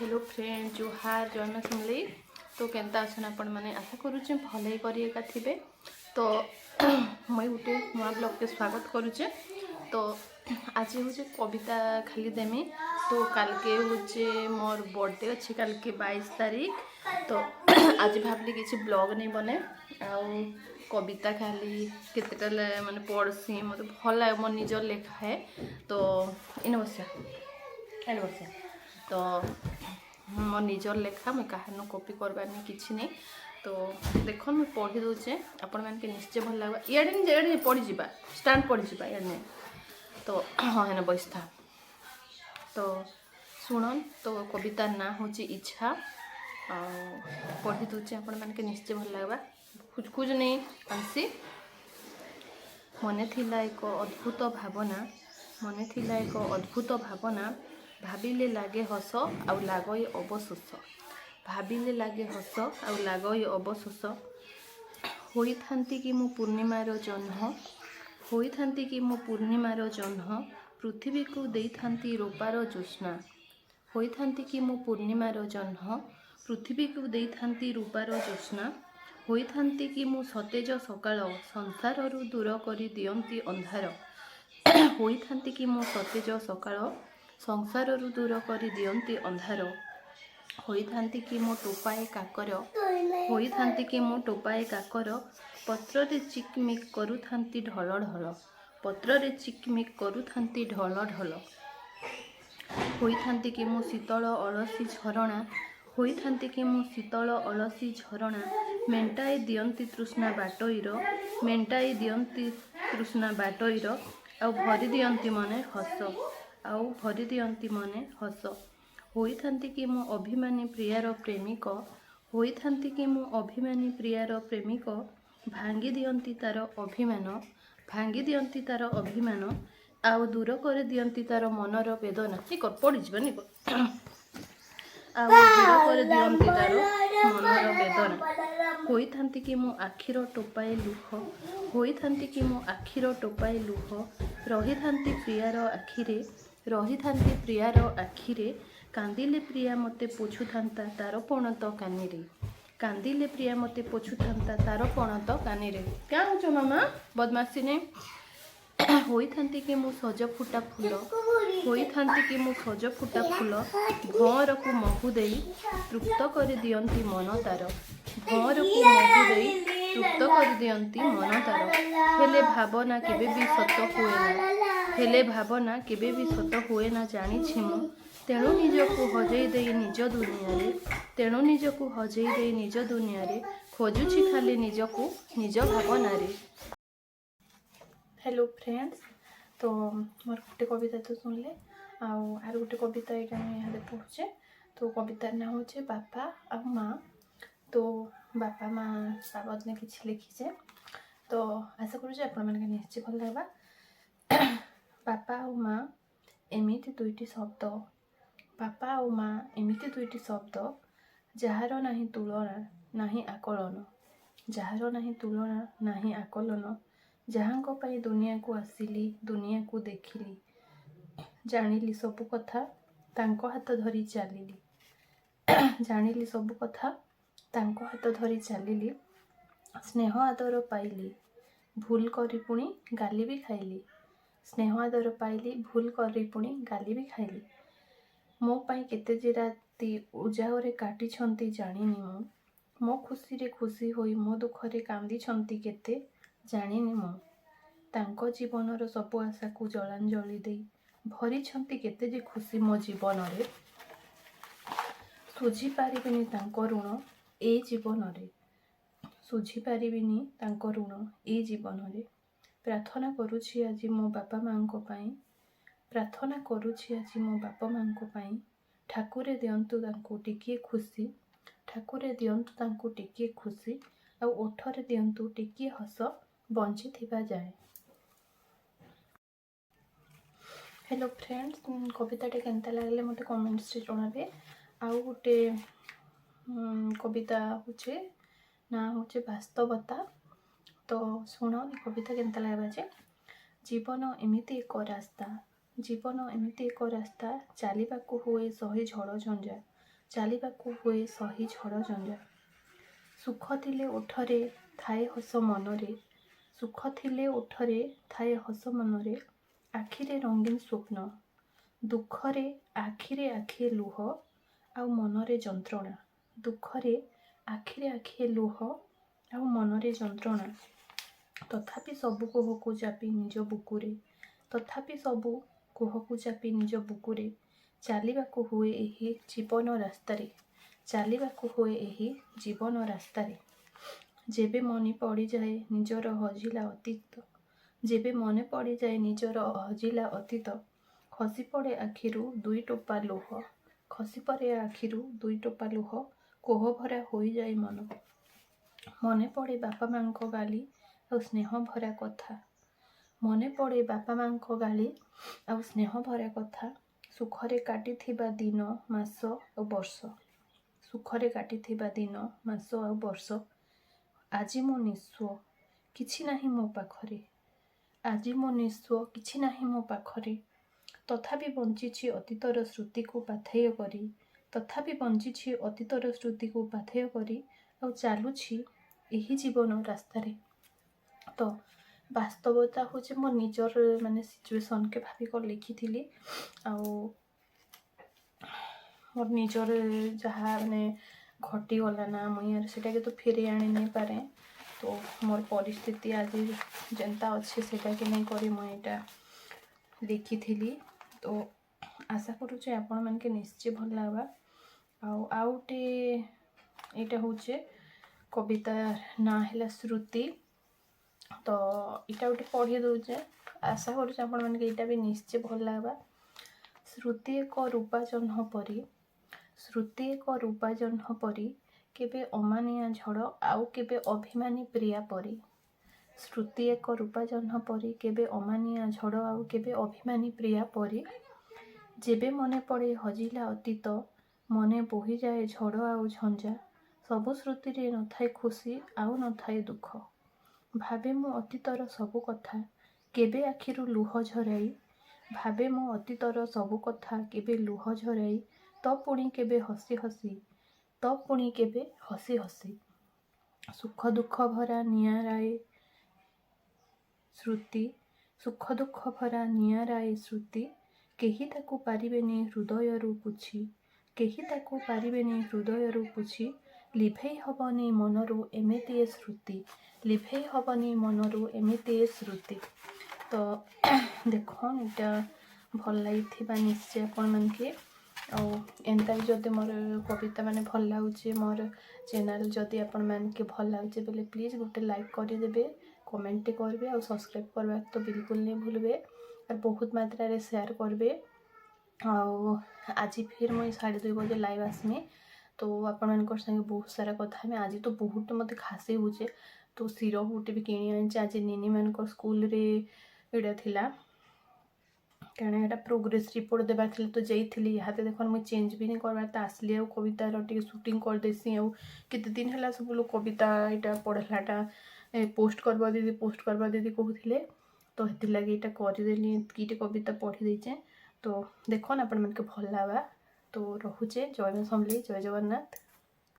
Hello friend जुहार जन्म सुनली तो केन्ता अच्छे आपण मैंने आशा करुचे भले करी एका थिबे। तो मुई गोटे नुआ ब्लॉग के स्वागत करुचे। तो आज हूँ कविता खाली देमी। तो कल के हूँ मोर बर्थडे अच्छे कल के 22 तारीख। तो आज भावली किसी ब्लॉग नहीं बने आउ कविता खाली केतेटा माने पढ़सी मत भल लगे मोर निजर लेखा है। तो इन बस तो मो निजर लेखा मुझे कहार कॉपी करवार नहीं किसी नहीं। तो देख मुझे पढ़ी दूचे आपण मैंने निश्चय भल लगे इे पड़ी जा स्टाण पड़ी जा इे। तो हाँ है बसथा तो शुणन। तो कविता ना हूँ इच्छा पढ़ी दूचे आपण मैंने निश्चय भल लगे खुज खुज नहीं आंसी। मन थिला एक अद्भुत भावना मन थिला एक अद्भुत भावना भाविले लागे हस आउ लागई अवशोष भाविले लागे हस आउ लागई अवशोष होई थांती कि मु पूर्णिमार जन्म होई थांती कि मु पूर्णिमार जन्म पृथ्वी को देई थांती रूपार ज्योत्स्ना होई थांती कि मु पूर्णिमार जन्म पृथ्वी को देई थांती रूपार ज्योत्स्ना होई थांती कि मु सतेज सकाळ संसाररू दूर करी दियंती अंधार होई थांती कि मु सतेज सकाळ संसाररू दूर करी दियंती अंधार होई थांती कि मो टोपाए काकर होई थांती कि मो टोपाए काकर पत्र रे चिकमिक करू थांती ढल ढल पत्र रे चिकमिक करू थांती ढल ढल होई थांती कि मो शीतल अलसी झरणा होई थांती कि मो शीतल अलसी झरणा मेंटाई दियंती तृष्णा बाटईर मेंटाई दियंती तृष्णा बाटईर आउ भरी दियंती मने हस आउ भरी दियंती मने हस होई थांती कि मो अभिमानी प्रियार प्रेमिक होई थांती कि मो अभिमानी प्रियार प्रेमिक भांगी दियंती तार अभिमान भांगी दियंती तार अभिमान आउ दूर कर दियंती तार मनर वेदना कि कर पड़ी जबनी आउ दूर कर दियंती तार मनर वेदना होई थांती कि मो आखिर टोपाए लुह होई थांती कि मो आखिर टोपाए लुह रही थांती प्रियार आखिरे रही थांती प्रियार आखिरे कांदिले प्रिया मते पोछु थांता तार पणत कानी रे कांदिले प्रिया मते पोछु थांता तार पणत कानी रे क्या हो मामा बदमाशी ने होई थांती कि मु सज फुटा फूल होई थांती कि मु सज फुटा फूल भंवर को महु देई तृप्त कर दियंती मन तार भंवर को महु देई तृप्त कर दियंती मन तार हेले भावना केबे भी सत हुए ना हेले भावना केबे भी सत हुए ना जानी छिमु तेणु निजको हजई दे निज दुनिया रे तेणु निजको हजई दे निज दुनिया रे खोजुछि खाली निजको निज भावना रे। हेलो फ्रेंड्स तो मोर गोटे कविता तो सुनले आर गोटे कविता यहाँ पढ़ुचे। तो कवितार ना हूँ बापा आ माँ। तो बापा माँ बाबद में किसी लिखीचे तो आशा करुचे आपण मैंने निश्चय भल लगा। बापा आ माँ एमिति दुईटी शब्द बापा आ माँ एमिति दुईटी शब्द जार नाही तुलना नाही आकलन जार नाही तुलना नाही आकलन जहाँको पाई दुनिया को आसिली दुनिया को देखिली जानिली सबु कथा तांको हाथ धरी चलिली जानिली सबु कथा तांको हाथ धरी चलिली स्नेह आदर पाइली भूल करी पुणी गाली भी खाइली स्नेह आदर पाइली भूल करी पुणी गाली भी खाइली मो पाई केते जे राती उजागरे काटी छंती जानिनी मो खुशी रे खुशी होई मो दुख रे कांदी छंती केते जानिनी मो तांको जीवनर सब आशा को जलांजलि दे भरी छंती केते जे खुशी मो जीवन रे सुझी पारिबिनी तांको ऋण ए जीवन रे सुझी पारिबिनी तांको ऋण ए जीवन रे प्रार्थना करुछि आज मो बापा माँ को पाई प्रार्थना करुछि आज मो बापा माँ को पाई ठाकुरे दियंतु तांको टिकिए खुशी ठाकुरे दियंतु तांको टिकिए खुशी आ ओठरे दियंतु टिकिए हस बंची थिबा जाए। हेलो फ्रेंड्स कविताटे केनता लागले मते कमेंट्स रे जणाबे। आउ गोटे कविता होचे ना होचे वास्तवता। तो शुण कविता केनता लागबा जे जीवन एमिति एक रास्ता जीवन एमिति एक रास्ता चलिबाकू हुए सहे झड़ झंझा ଚାଲିବାକୁ ହୁଏ ସହି ଝଡ଼ ଝଞ୍ଜା। ସୁଖ ଥିଲେ ଓଠରେ ଥାଏ ହସ ମନରେ, ସୁଖ ଥିଲେ ଓଠରେ ଥାଏ ହସ ମନରେ, ଆଖିରେ ରଙ୍ଗୀନ ସ୍ୱପ୍ନ, ଦୁଃଖରେ ଆଖିରେ ଆଖିଏ ଲୁହ ଆଉ ମନରେ ଯନ୍ତ୍ରଣା। ଦୁଃଖରେ ଆଖିରେ ଆଖିଏ ଲୁହ ଆଉ ମନରେ ଯନ୍ତ୍ରଣା। ତଥାପି ସବୁ କୋହକୁ ଚାପି ନିଜ ବୁକୁରେ, ତଥାପି ସବୁ କୋହକୁ ଚାପି ନିଜ ବୁକୁରେ, ଚାଲିବାକୁ ହୁଏ ଏହି ଜୀବନ ରାସ୍ତାରେ, ଚାଲିବାକୁ ହୁଏ ଏହି ଜୀବନ ରାସ୍ତାରେ। ଯେବେ ମନେ ପଡ଼ିଯାଏ ନିଜର ହଜିଲା ଅତୀତ, ଯେବେ ମନେ ପଡ଼ିଯାଏ ନିଜର ହଜିଲା ଅତୀତ, ଖସି ପଡ଼େ ଆଖିରୁ ଦୁଇ ଟୋପା ଲୁହ, ଖସି ପଡ଼େ ଆଖିରୁ ଦୁଇ ଟୋପା ଲୁହ, କୋହ ଭରା ହୋଇଯାଏ ମନ। ମନେ ପଡ଼େ ବାପା ମାଙ୍କ ଗାଳି ଆଉ ସ୍ନେହ ଭରା କଥା, ମନେ ପଡ଼େ ବାପା ମାଙ୍କ ଗାଳି ଆଉ ସ୍ନେହ ଭରା କଥା, ସୁଖରେ କାଟିଥିବା ଦିନ ମାସ ଆଉ ବର୍ଷ, ସୁଖରେ କାଟିଥିବା ଦିନ ମାସ ଆଉ ବର୍ଷ। ଆଜି ମୁଁ ନିଃସ୍ୱ, କିଛି ନାହିଁ ମୋ ପାଖରେ, ଆଜି ମୁଁ ନିଃସ୍ୱ, କିଛି ନାହିଁ ମୋ ପାଖରେ, ତଥାପି ବଞ୍ଚିଛି ଅତୀତର ସ୍ମୃତିକୁ ପାଥେୟ କରି, ତଥାପି ବଞ୍ଚିଛି ଅତୀତର ସ୍ମୃତିକୁ ପାଥେୟ କରି, ଆଉ ଚାଲୁଛି ଏହି ଜୀବନ ରାସ୍ତାରେ। ତ ବାସ୍ତବତା ହେଉଛି ମୋ ନିଜର ମାନେ ସିଚୁଏସନ୍କେ ଭାବିକି ଲେଖିଥିଲି। ଆଉ ମୋର ନିଜର ଯାହା ମାନେ ଘଟିଗଲା ନା ମୁଇଁ ସେଟାକେ ତ ଫେରି ଆଣି ନାଇଁ ପାରେ। ତ ମୋର ପରିସ୍ଥିତି ଆଜି ଯେନ୍ତା ଅଛି ସେଟାକେ ନେଇ କରି ମୁଇଁ ଏଇଟା ଲେଖିଥିଲି। ତ ଆଶା କରୁଛେ ଆପଣମାନଙ୍କୁ ନିଶ୍ଚୟ ଭଲ ଲାଗ୍ବା। ଆଉ ଗୋଟେ ଏଇଟା ହେଉଛି କବିତା ନାଁ ହେଲା ଶ୍ରୁତି। ତ ଏଇଟା ଗୋଟେ ପଢ଼ି ଦେଉଛେ, ଆଶା କରୁଛେ ଆପଣମାନଙ୍କୁ ଏଇଟା ବି ନିଶ୍ଚୟ ଭଲ ଲାଗ୍ବା। ଶ୍ରୁତି ଏକ ରୂପା ଜହ୍ନ ପରି, ଶ୍ରୁତି ଏକ ରୂପା ଜହ୍ନ ପରି, କେବେ ଅମାନିଆ ଝଡ଼ ଆଉ କେବେ ଅଭିମାନୀ ପ୍ରିୟା ପରି, ଶ୍ରୁତି ଏକ ରୂପା ଜହ୍ନ ପରି, କେବେ ଅମାନିଆ ଝଡ଼ ଆଉ କେବେ ଅଭିମାନୀ ପ୍ରିୟା ପରି, ଯେବେ ମନେ ପଡ଼େ ହଜିଲା ଅତୀତ, ମନେ ବୋହିଯାଏ ଝଡ଼ ଆଉ ଝଞ୍ଜା, ସବୁ ସ୍ମୃତିରେ ନଥାଏ ଖୁସି ଆଉ ନଥାଏ ଦୁଃଖ, ଭାବେ ମୁଁ ଅତୀତର ସବୁ କଥା କେବେ ଆଖିରୁ ଲୁହ ଝରାଇ, ଭାବେ ମୁଁ ଅତୀତର ସବୁ କଥା କେବେ ଲୁହ ଝରାଇ, ତ ପୁଣି କେବେ ହସି ହସି, ତ ପୁଣି କେବେ ହସି ହସି, ସୁଖ ଦୁଃଖ ଭରା ନିଆରାଏ ଶ୍ରୁତି, ସୁଖ ଦୁଃଖ ଭରା ନିଆରାଏ ଶ୍ରୁତି, କେହି ତାକୁ ପାରିବେନି ହୃଦୟରୁ ପୋଛି, କେହି ତାକୁ ପାରିବେନି ହୃଦୟରୁ ପୋଛି, ଲିଭେଇ ହବନି ମନରୁ ଏମିତିଏ ସ୍ମୃତି, ଲିଭେଇ ହବନି ମନରୁ ଏମିତିଏ ସ୍ମୃତି। ତ ଦେଖୁନ୍ ଏଇଟା ଭଲ ଲାଗିଥିବା ନିଶ୍ଚୟ ଆପଣମାନଙ୍କୁ। ଆଉ ଏନ୍ତା ବି ଯଦି ମୋର କବିତା ମାନେ ଭଲ ଲାଗୁଛି, ମୋର ଚ୍ୟାନେଲ୍ ଯଦି ଆପଣମାନଙ୍କୁ ଭଲ ଲାଗୁଛି ବୋଲେ ପ୍ଲିଜ୍ ଗୋଟେ ଲାଇକ୍ କରିଦେବେ, କମେଣ୍ଟ କରିବେ ଆଉ ସବସ୍କ୍ରାଇବ୍ କରିବା ତ ବିଲକୁଲ नहीं भूलबे और बहुत मात्रा शेयर करबे। ଆଉ ଆଜି ଫିର୍ ମୁଇଁ 2:30 बजे ଲାଇଭ୍ ଆସମି। ତ ଆପଣମାନଙ୍କର ସାଙ୍ଗେ ବହୁତ ସାରା କଥା ହେମି। ଆଜି ତ ବହୁତ ମୋତେ ଖାସି ହଉଛେ, ତ ସିରପ ଗୋଟେ ବି କିଣି ଆଣିଛି। ଆଜି ନିନିମାନଙ୍କର ସ୍କୁଲରେ ଏଇଟା ଥିଲା କାରଣ ଏଇଟା ପ୍ରୋଗ୍ରେସ୍ ରିପୋର୍ଟ ଦେବାର ଥିଲା, ତ ଯାଇଥିଲି। ଇହାଦେ ଦେଖନ୍ ମୁଇଁ ଚେଞ୍ଜ ବି नहीं करबार, ତ ଆସିଲି ଆଉ କବିତାର ଟିକେ ସୁଟିଂ କରିଦେସି। ଆଉ କେତେ ଦିନ ହେଲା ସବୁ ଲୋକ କବିତା ଏଇଟା ପଢ଼ଲାଟା ପୋଷ୍ଟ କରବା ଦିଦି, ପୋଷ୍ଟ କରବା ଦିଦି କହୁଥିଲେ, ତ ସେଥିଲାଗି ଏଇଟା କରିଦେଲି। ଏତିକିଟେ କବିତା ପଢ଼ି ଦେଇଛେ, ତ ଦେଖନ୍ ଆପଣମାନଙ୍କୁ ଭଲ ଲାଗ୍ବା। ତ ରହୁଛେ। ଜୟ ମା ସମଲେଇ, ଜୟ ଜଗନ୍ନାଥ।